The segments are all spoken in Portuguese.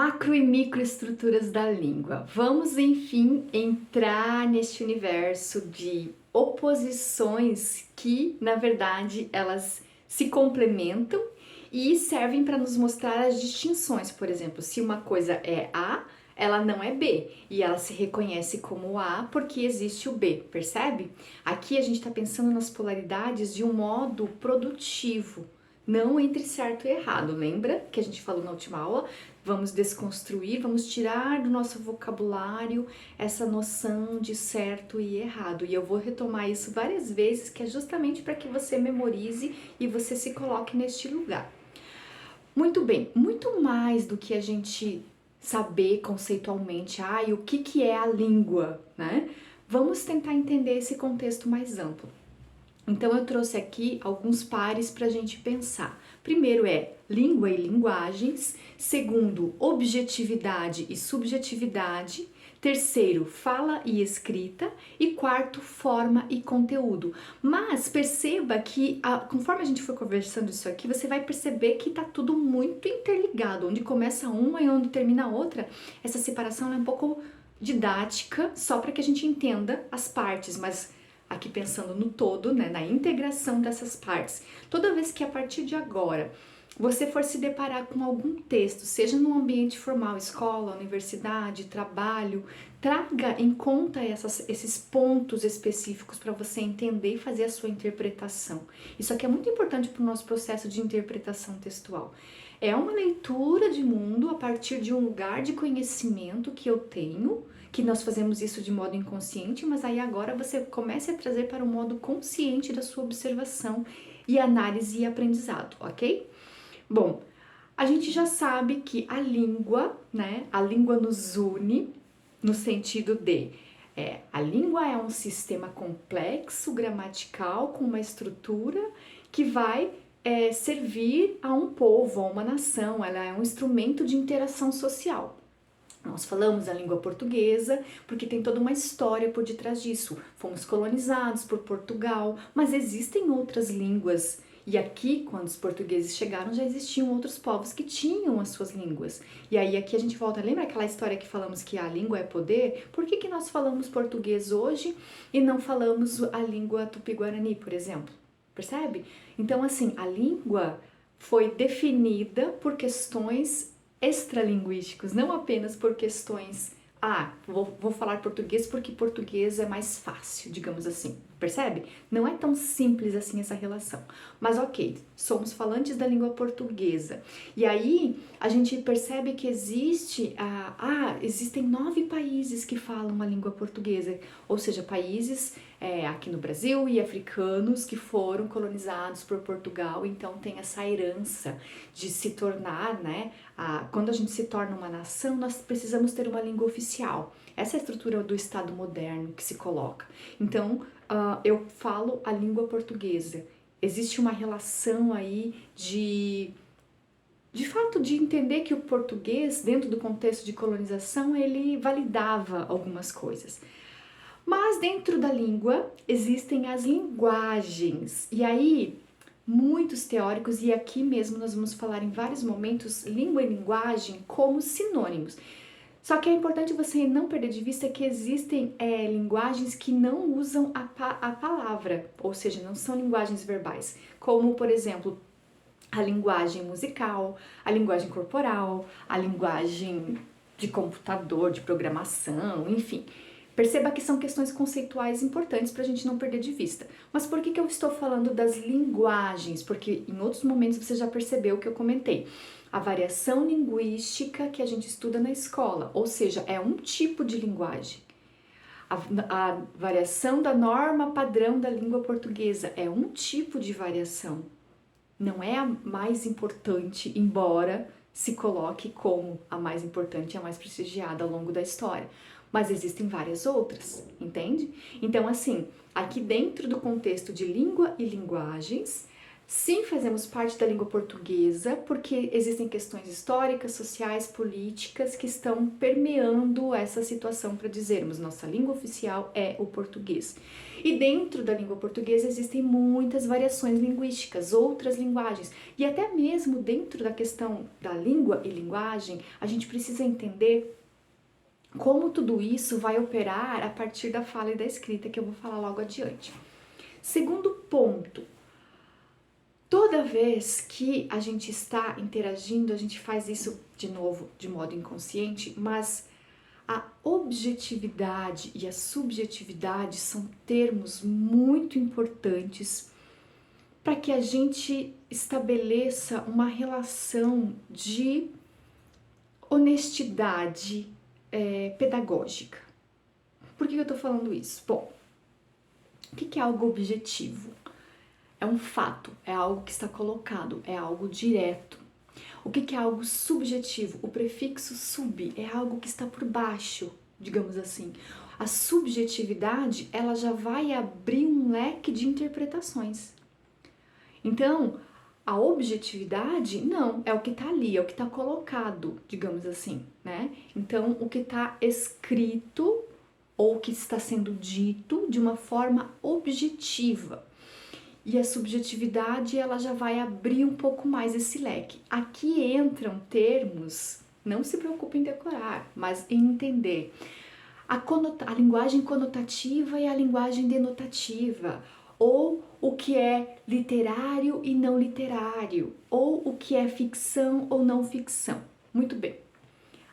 Macro e microestruturas da língua. Vamos, enfim, entrar neste universo de oposições que, na verdade, elas se complementam e servem para nos mostrar as distinções. Por exemplo, se uma coisa é A, ela não é B e ela se reconhece como A porque existe o B, percebe? Aqui a gente está pensando nas polaridades de um modo produtivo, não entre certo e errado. Lembra que a gente falou na última aula? Vamos desconstruir, vamos tirar do nosso vocabulário essa noção de certo e errado. E eu vou retomar isso várias vezes, que é justamente para que você memorize e você se coloque neste lugar. Muito bem, muito mais do que a gente saber conceitualmente, o que é a língua, né? Vamos tentar entender esse contexto mais amplo. Então eu trouxe aqui alguns pares para a gente pensar. Primeiro é língua e linguagens, segundo, objetividade e subjetividade, terceiro, fala e escrita e quarto, forma e conteúdo. Mas perceba que conforme a gente for conversando isso aqui, você vai perceber que está tudo muito interligado, onde começa uma e onde termina a outra. Essa separação é um pouco didática, só para que a gente entenda as partes, mas aqui pensando no todo, né, na integração dessas partes. Toda vez que a partir de agora você for se deparar com algum texto, seja no ambiente formal, escola, universidade, trabalho, traga em conta esses pontos específicos para você entender e fazer a sua interpretação. Isso aqui é muito importante para o nosso processo de interpretação textual. É uma leitura de mundo a partir de um lugar de conhecimento que eu tenho, que nós fazemos isso de modo inconsciente, mas aí agora você comece a trazer para o modo consciente da sua observação e análise e aprendizado, ok? Bom, a gente já sabe que a língua, né, a língua nos une no sentido de a língua é um sistema complexo, gramatical, com uma estrutura que vai servir a um povo, a uma nação, ela é um instrumento de interação social. Nós falamos a língua portuguesa porque tem toda uma história por detrás disso. Fomos colonizados por Portugal, mas existem outras línguas. E aqui, quando os portugueses chegaram, já existiam outros povos que tinham as suas línguas. E aí aqui a gente volta, lembra aquela história que falamos que a língua é poder? Por que nós falamos português hoje e não falamos a língua tupi-guarani, por exemplo? Percebe? Então, assim, a língua foi definida por questões extralinguísticos, não apenas por questões, vou falar português porque português é mais fácil, digamos assim, percebe? Não é tão simples assim essa relação, mas ok, somos falantes da língua portuguesa, e aí a gente percebe que existem 9 países que falam a língua portuguesa, ou seja, países aqui no Brasil e africanos que foram colonizados por Portugal, então tem essa herança de se tornar, né, quando a gente se torna uma nação, nós precisamos ter uma língua oficial. Essa é a estrutura do Estado moderno que se coloca. Então, eu falo a língua portuguesa. Existe uma relação aí de fato, de entender que o português, dentro do contexto de colonização, ele validava algumas coisas. Mas dentro da língua existem as linguagens. E aí, muitos teóricos, e aqui mesmo nós vamos falar em vários momentos, língua e linguagem como sinônimos. Só que é importante você não perder de vista que existem linguagens que não usam a palavra, ou seja, não são linguagens verbais, como, por exemplo, a linguagem musical, a linguagem corporal, a linguagem de computador, de programação, enfim. Perceba que são questões conceituais importantes para a gente não perder de vista. Mas por que eu estou falando das linguagens? Porque em outros momentos você já percebeu o que eu comentei. A variação linguística que a gente estuda na escola, ou seja, é um tipo de linguagem. A variação da norma padrão da língua portuguesa é um tipo de variação. Não é a mais importante, embora se coloque como a mais importante e a mais prestigiada ao longo da história. Mas existem várias outras, entende? Então, assim, aqui dentro do contexto de língua e linguagens, Sim, fazemos parte da língua portuguesa, porque existem questões históricas, sociais, políticas que estão permeando essa situação para dizermos nossa língua oficial é o português. E dentro da língua portuguesa existem muitas variações linguísticas, outras linguagens, e até mesmo dentro da questão da língua e linguagem, a gente precisa entender como tudo isso vai operar a partir da fala e da escrita, que eu vou falar logo adiante. Segundo ponto, toda vez que a gente está interagindo, a gente faz isso de novo de modo inconsciente, mas a objetividade e a subjetividade são termos muito importantes para que a gente estabeleça uma relação de honestidade pedagógica. Por que eu estou falando isso? Bom, o que é algo objetivo? É um fato, é algo que está colocado, é algo direto. O que é algo subjetivo? O prefixo sub é algo que está por baixo, digamos assim. A subjetividade, ela já vai abrir um leque de interpretações. Então, a objetividade, não, é o que está ali, é o que está colocado, digamos assim, né? Então, o que está escrito ou o que está sendo dito de uma forma objetiva. E a subjetividade, ela já vai abrir um pouco mais esse leque. Aqui entram termos, não se preocupe em decorar, mas em entender a linguagem conotativa e a linguagem denotativa, ou o que é literário e não literário, ou o que é ficção ou não ficção. Muito bem.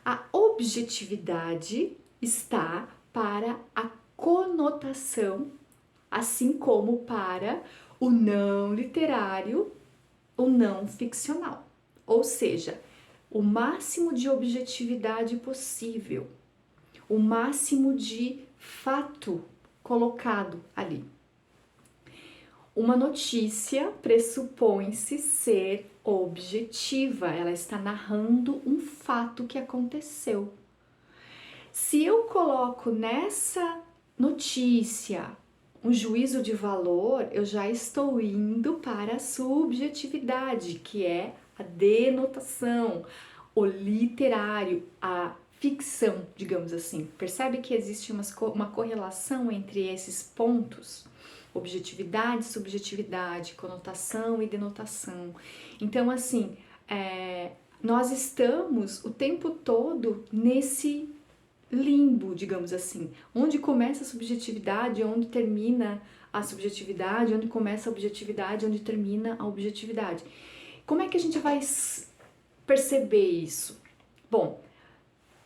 A objetividade está para a conotação, assim como para o não literário, o não ficcional. Ou seja, o máximo de objetividade possível, o máximo de fato colocado ali. Uma notícia pressupõe-se ser objetiva, ela está narrando um fato que aconteceu. Se eu coloco nessa notícia um juízo de valor, eu já estou indo para a subjetividade, que é a denotação, o literário, a ficção, digamos assim. Percebe que existe uma correlação entre esses pontos? Objetividade, subjetividade, conotação e denotação. Então, assim, nós estamos o tempo todo nesse limbo, digamos assim, onde começa a subjetividade, onde termina a subjetividade, onde começa a objetividade, onde termina a objetividade. Como é que a gente vai perceber isso? Bom,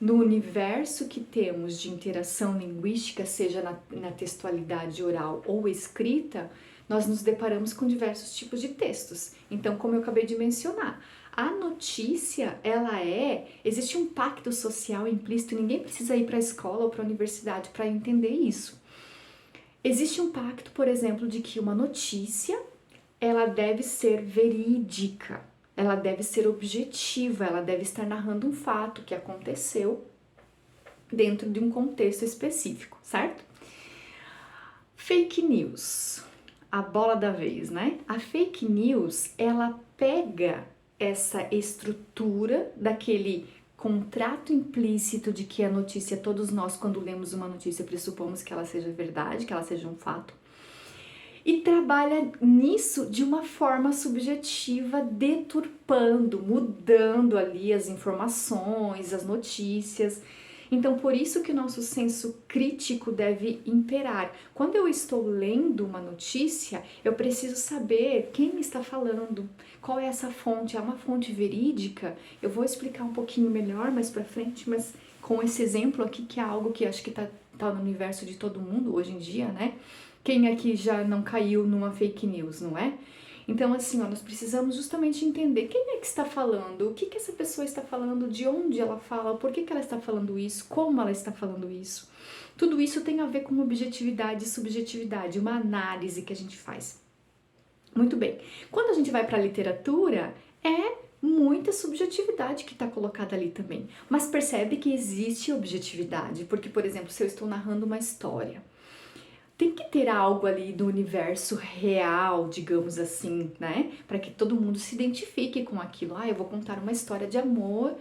no universo que temos de interação linguística, seja na textualidade oral ou escrita, nós nos deparamos com diversos tipos de textos. Então, como eu acabei de mencionar, a notícia, existe um pacto social implícito, ninguém precisa ir para a escola ou para a universidade para entender isso. Existe um pacto, por exemplo, de que uma notícia, ela deve ser verídica, ela deve ser objetiva, ela deve estar narrando um fato que aconteceu dentro de um contexto específico, certo? Fake news, a bola da vez, né? A fake news, ela pega essa estrutura daquele contrato implícito de que a notícia, todos nós, quando lemos uma notícia, pressupomos que ela seja verdade, que ela seja um fato, e trabalha nisso de uma forma subjetiva, deturpando, mudando ali as informações, as notícias. Então, por isso que o nosso senso crítico deve imperar. Quando eu estou lendo uma notícia, eu preciso saber quem está falando, qual é essa fonte, é uma fonte verídica? Eu vou explicar um pouquinho melhor mais pra frente, mas com esse exemplo aqui, que é algo que acho que tá no universo de todo mundo hoje em dia, né? Quem aqui já não caiu numa fake news, não é? Então, assim, nós precisamos justamente entender quem é que está falando, o que essa pessoa está falando, de onde ela fala, por que ela está falando isso, como ela está falando isso. Tudo isso tem a ver com objetividade e subjetividade, uma análise que a gente faz. Muito bem. Quando a gente vai para a literatura, é muita subjetividade que está colocada ali também. Mas percebe que existe objetividade, porque, por exemplo, se eu estou narrando uma história, tem que ter algo ali do universo real, digamos assim, né? Para que todo mundo se identifique com aquilo. Ah, eu vou contar uma história de amor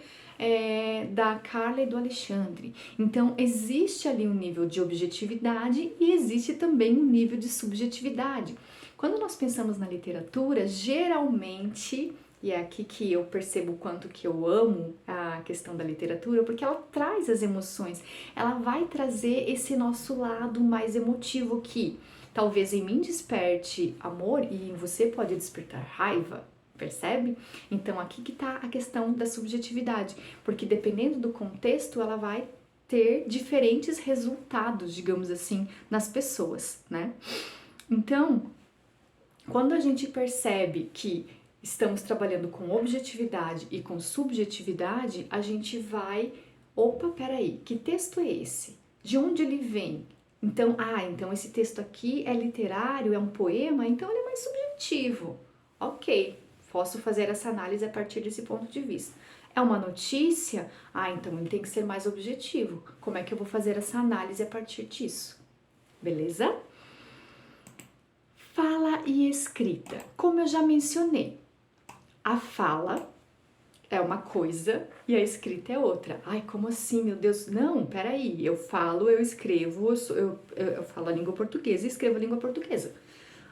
da Carla e do Alexandre. Então, existe ali um nível de objetividade e existe também um nível de subjetividade. Quando nós pensamos na literatura, geralmente, e é aqui que eu percebo o quanto que eu amo a questão da literatura, porque ela traz as emoções, ela vai trazer esse nosso lado mais emotivo que talvez em mim desperte amor e em você pode despertar raiva, percebe? Então aqui que tá a questão da subjetividade, porque dependendo do contexto ela vai ter diferentes resultados, digamos assim, nas pessoas, né? Então, quando a gente percebe que estamos trabalhando com objetividade e com subjetividade, a gente vai, opa, peraí, que texto é esse? De onde ele vem? Então, então esse texto aqui é literário, é um poema, então ele é mais subjetivo. Ok, posso fazer essa análise a partir desse ponto de vista. É uma notícia? Então ele tem que ser mais objetivo. Como é que eu vou fazer essa análise a partir disso? Beleza? Fala e escrita. Como eu já mencionei, a fala é uma coisa e a escrita é outra. Ai, como assim, meu Deus? Não, peraí. Eu falo, eu escrevo, eu falo a língua portuguesa e escrevo a língua portuguesa.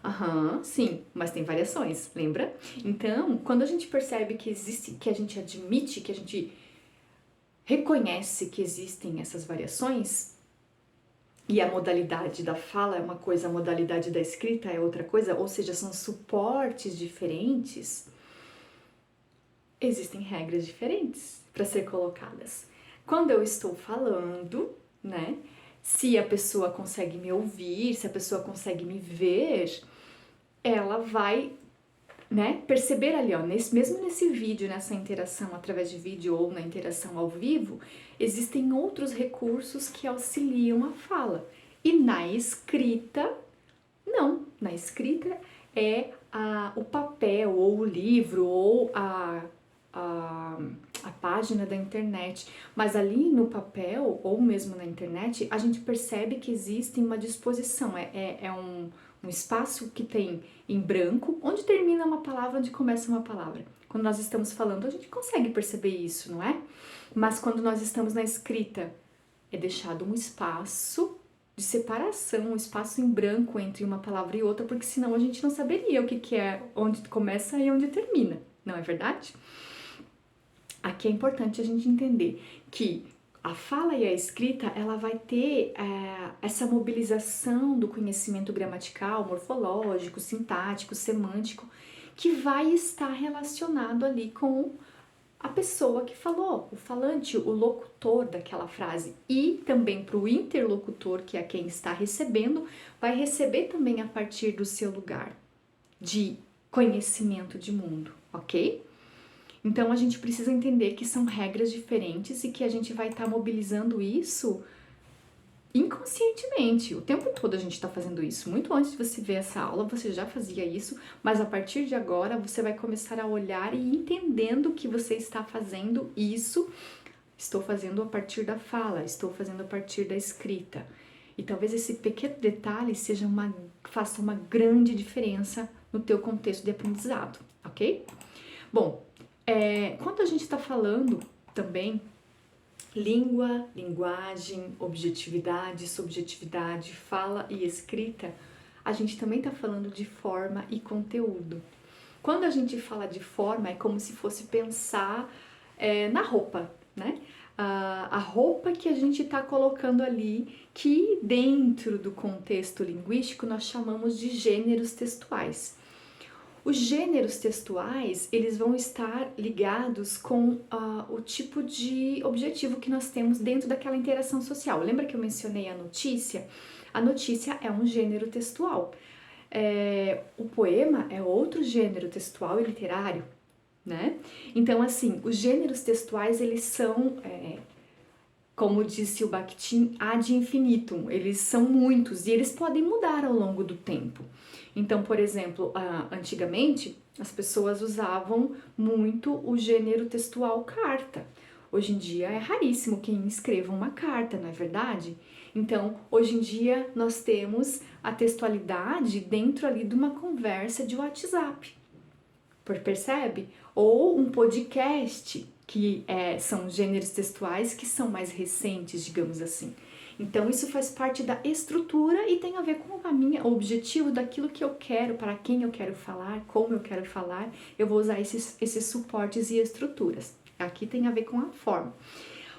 Aham, sim, mas tem variações, lembra? Então, quando a gente percebe que existe, que a gente admite, que a gente reconhece que existem essas variações, e a modalidade da fala é uma coisa, a modalidade da escrita é outra coisa, ou seja, são suportes diferentes, existem regras diferentes para ser colocadas. Quando eu estou falando, né, se a pessoa consegue me ouvir, se a pessoa consegue me ver, ela vai, né, perceber ali, ó, mesmo nesse vídeo, nessa interação através de vídeo ou na interação ao vivo, existem outros recursos que auxiliam a fala. E na escrita, não. Na escrita é o papel, ou o livro, ou a página da internet. Mas ali no papel, ou mesmo na internet, a gente percebe que existe uma disposição. É um espaço que tem em branco, onde termina uma palavra, onde começa uma palavra. Quando nós estamos falando, a gente consegue perceber isso, não é? Mas quando nós estamos na escrita, é deixado um espaço de separação, um espaço em branco entre uma palavra e outra, porque senão a gente não saberia o que é, onde começa e onde termina, não é verdade? Aqui é importante a gente entender que a fala e a escrita, ela vai ter essa mobilização do conhecimento gramatical, morfológico, sintático, semântico, que vai estar relacionado ali com a pessoa que falou, o falante, o locutor daquela frase. E também para o interlocutor, que é quem está recebendo, vai receber também a partir do seu lugar de conhecimento de mundo, ok? Então a gente precisa entender que são regras diferentes e que a gente vai estar mobilizando isso inconscientemente. O tempo todo a gente está fazendo isso. Muito antes de você ver essa aula, você já fazia isso, mas a partir de agora você vai começar a olhar e entendendo que você está fazendo isso. Estou fazendo a partir da fala, estou fazendo a partir da escrita. E talvez esse pequeno detalhe faça uma grande diferença no teu contexto de aprendizado, ok? Bom, quando a gente está falando também língua, linguagem, objetividade, subjetividade, fala e escrita, a gente também está falando de forma e conteúdo. Quando a gente fala de forma, é como se fosse pensar na roupa, né? A roupa que a gente está colocando ali, que dentro do contexto linguístico nós chamamos de gêneros textuais. Os gêneros textuais, eles vão estar ligados com o tipo de objetivo que nós temos dentro daquela interação social. Lembra que eu mencionei a notícia? A notícia é um gênero textual. O poema é outro gênero textual e literário, né? Então, assim, os gêneros textuais, eles são, como disse o Bakhtin, ad infinitum. Eles são muitos e eles podem mudar ao longo do tempo. Então, por exemplo, antigamente as pessoas usavam muito o gênero textual carta. Hoje em dia é raríssimo quem escreva uma carta, não é verdade? Então, hoje em dia nós temos a textualidade dentro ali de uma conversa de WhatsApp, percebe? Ou um podcast, que são gêneros textuais que são mais recentes, digamos assim. Então, isso faz parte da estrutura e tem a ver com o objetivo daquilo que eu quero, para quem eu quero falar, como eu quero falar. Eu vou usar esses suportes e estruturas. Aqui tem a ver com a forma.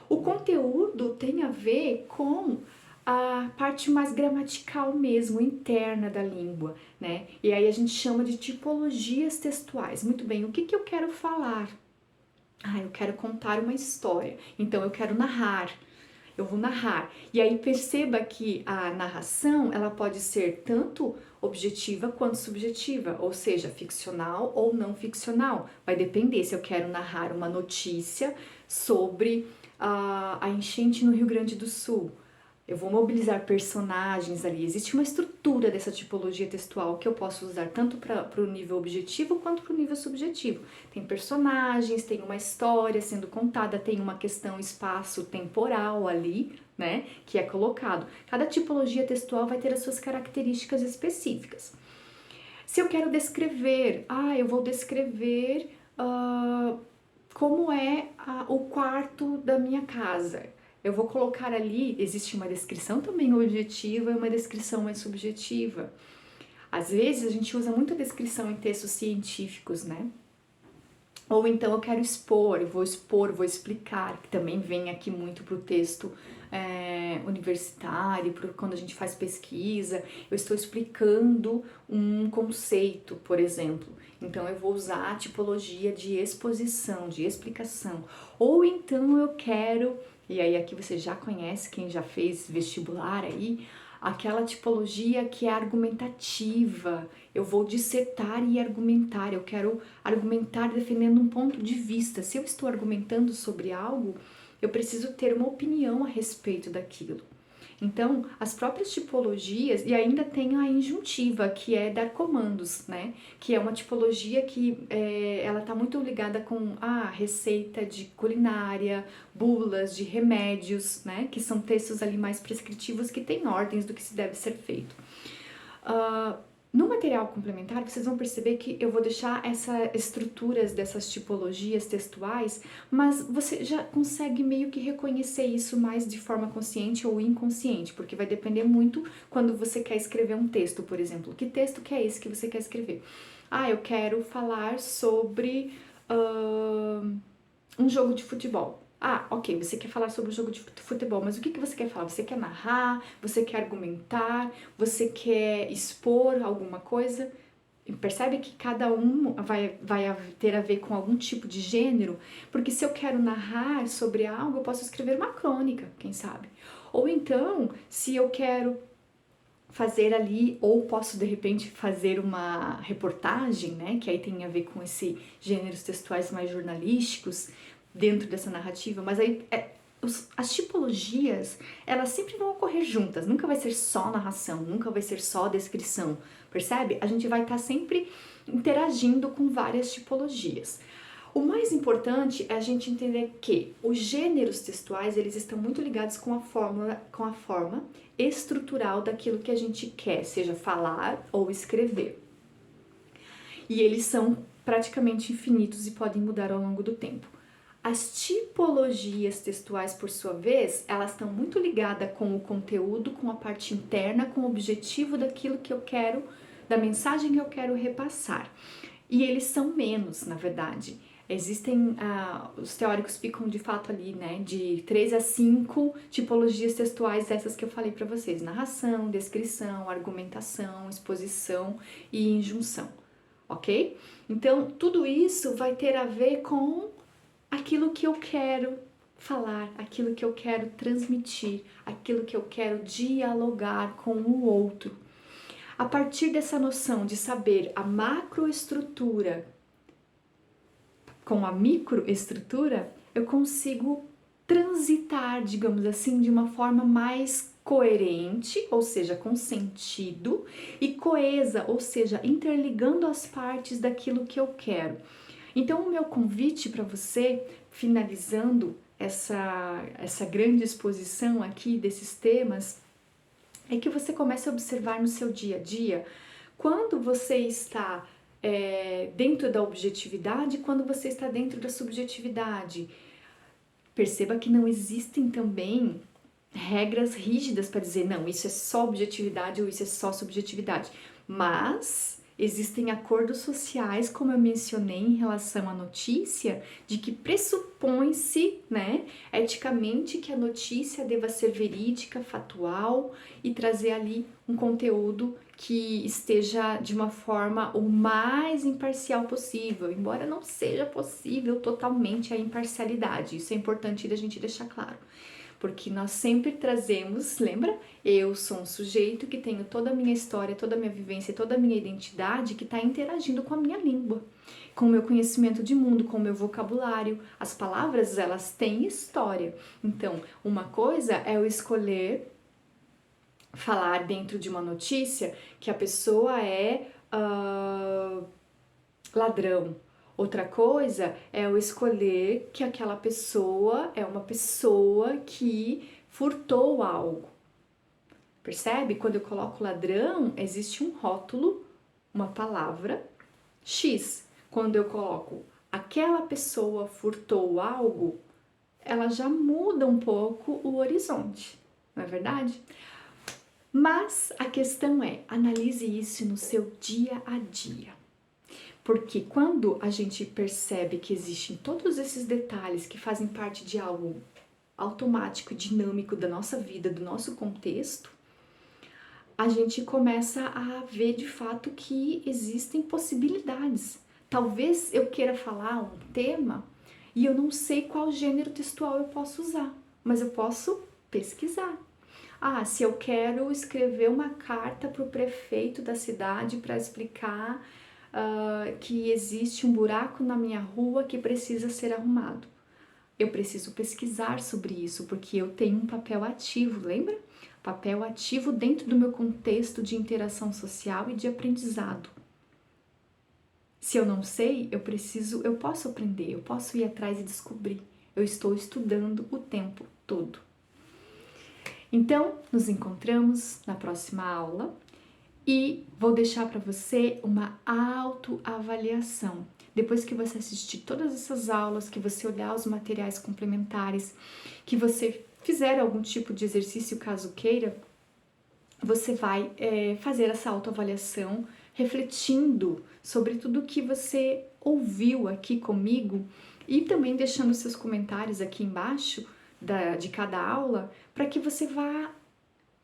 O conteúdo tem a ver com a parte mais gramatical mesmo, interna da língua, né? E aí a gente chama de tipologias textuais. Muito bem, o que eu quero falar? Eu quero contar uma história, então eu quero narrar. Eu vou narrar. E aí perceba que a narração, ela pode ser tanto objetiva quanto subjetiva, ou seja, ficcional ou não ficcional. Vai depender se eu quero narrar uma notícia sobre a enchente no Rio Grande do Sul. Eu vou mobilizar personagens ali. Existe uma estrutura dessa tipologia textual que eu posso usar tanto para o nível objetivo quanto para o nível subjetivo. Tem personagens, tem uma história sendo contada, tem uma questão espaço-temporal ali, né, que é colocado. Cada tipologia textual vai ter as suas características específicas. Se eu quero descrever, eu vou descrever como é o quarto da minha casa. Eu vou colocar ali, existe uma descrição também objetiva e uma descrição mais subjetiva. Às vezes a gente usa muito a descrição em textos científicos, né? Ou então eu quero expor, vou explicar, que também vem aqui muito para o texto universitário, quando a gente faz pesquisa, eu estou explicando um conceito, por exemplo. Então eu vou usar a tipologia de exposição, de explicação. Ou então eu quero, e aí aqui você já conhece, quem já fez vestibular aí, aquela tipologia que é argumentativa. Eu vou dissertar e argumentar, eu quero argumentar defendendo um ponto de vista. Se eu estou argumentando sobre algo, eu preciso ter uma opinião a respeito daquilo. Então, as próprias tipologias, e ainda tem a injuntiva, que é dar comandos, né? Que é uma tipologia que ela está muito ligada com a receita de culinária, bulas de remédios, né? Que são textos ali mais prescritivos que têm ordens do que se deve ser feito. No material complementar, vocês vão perceber que eu vou deixar essas estruturas dessas tipologias textuais, mas você já consegue meio que reconhecer isso mais de forma consciente ou inconsciente, porque vai depender muito quando você quer escrever um texto, por exemplo. Que texto que é esse que você quer escrever? Eu quero falar sobre um jogo de futebol. Ok, você quer falar sobre o jogo de futebol, mas o que você quer falar? Você quer narrar? Você quer argumentar? Você quer expor alguma coisa? Percebe que cada um vai ter a ver com algum tipo de gênero? Porque se eu quero narrar sobre algo, eu posso escrever uma crônica, quem sabe? Ou então, se eu quero fazer ali, ou posso de repente fazer uma reportagem, né? Que aí tem a ver com esses gêneros textuais mais jornalísticos, dentro dessa narrativa, mas aí as tipologias, elas sempre vão ocorrer juntas, nunca vai ser só narração, nunca vai ser só descrição, percebe? A gente vai estar sempre interagindo com várias tipologias. O mais importante é a gente entender que os gêneros textuais, eles estão muito ligados com a forma estrutural daquilo que a gente quer, seja falar ou escrever. E eles são praticamente infinitos e podem mudar ao longo do tempo. As tipologias textuais, por sua vez, elas estão muito ligadas com o conteúdo, com a parte interna, com o objetivo daquilo que eu quero, da mensagem que eu quero repassar. E eles são menos, na verdade. Existem, os teóricos ficam de fato ali, né, de 3 a 5 tipologias textuais, essas que eu falei para vocês: narração, descrição, argumentação, exposição e injunção, ok? Então, tudo isso vai ter a ver com aquilo que eu quero falar, aquilo que eu quero transmitir, aquilo que eu quero dialogar com o outro. A partir dessa noção de saber a macroestrutura com a microestrutura, eu consigo transitar, digamos assim, de uma forma mais coerente, ou seja, com sentido, e coesa, ou seja, interligando as partes daquilo que eu quero. Então, o meu convite para você, finalizando essa grande exposição aqui desses temas é que você comece a observar no seu dia a dia quando você está dentro da objetividade e quando você está dentro da subjetividade. Perceba que não existem também regras rígidas para dizer, não, isso é só objetividade ou isso é só subjetividade. Mas existem acordos sociais, como eu mencionei em relação à notícia, de que pressupõe-se, né, eticamente, que a notícia deva ser verídica, factual e trazer ali um conteúdo que esteja de uma forma o mais imparcial possível, embora não seja possível totalmente a imparcialidade. Isso é importante da gente deixar claro. Porque nós sempre trazemos, lembra? Eu sou um sujeito que tenho toda a minha história, toda a minha vivência, toda a minha identidade que está interagindo com a minha língua, com o meu conhecimento de mundo, com o meu vocabulário. As palavras, elas têm história. Então, uma coisa é eu escolher falar dentro de uma notícia que a pessoa é ladrão. Outra coisa é eu escolher que aquela pessoa é uma pessoa que furtou algo. Percebe? Quando eu coloco ladrão, existe um rótulo, uma palavra X. Quando eu coloco aquela pessoa furtou algo, ela já muda um pouco o horizonte, não é verdade? Mas a questão é, analise isso no seu dia a dia. Porque quando a gente percebe que existem todos esses detalhes que fazem parte de algo automático, dinâmico da nossa vida, do nosso contexto, a gente começa a ver de fato que existem possibilidades. Talvez eu queira falar um tema e eu não sei qual gênero textual eu posso usar, mas eu posso pesquisar. Ah, se eu quero escrever uma carta para o prefeito da cidade para explicar que existe um buraco na minha rua que precisa ser arrumado. Eu preciso pesquisar sobre isso, porque eu tenho um papel ativo, lembra? Papel ativo dentro do meu contexto de interação social e de aprendizado. Se eu não sei, eu posso aprender, eu posso ir atrás e descobrir. Eu estou estudando o tempo todo. Então, nos encontramos na próxima aula. E vou deixar para você uma autoavaliação. Depois que você assistir todas essas aulas, que você olhar os materiais complementares, que você fizer algum tipo de exercício caso queira, você vai fazer essa autoavaliação refletindo sobre tudo que você ouviu aqui comigo e também deixando seus comentários aqui embaixo de cada aula para que você vá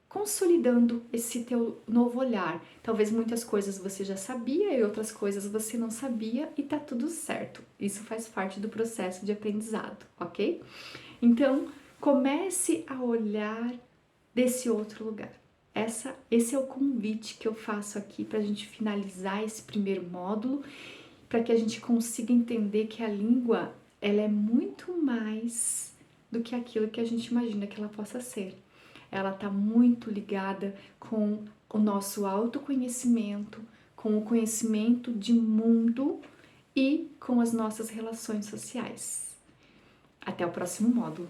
consolidando esse teu novo olhar. Talvez muitas coisas você já sabia e outras coisas você não sabia e tá tudo certo. Isso faz parte do processo de aprendizado, ok? Então, comece a olhar desse outro lugar. Esse é o convite que eu faço aqui para a gente finalizar esse primeiro módulo, para que a gente consiga entender que a língua ela é muito mais do que aquilo que a gente imagina que ela possa ser. Ela está muito ligada com o nosso autoconhecimento, com o conhecimento de mundo e com as nossas relações sociais. Até o próximo módulo.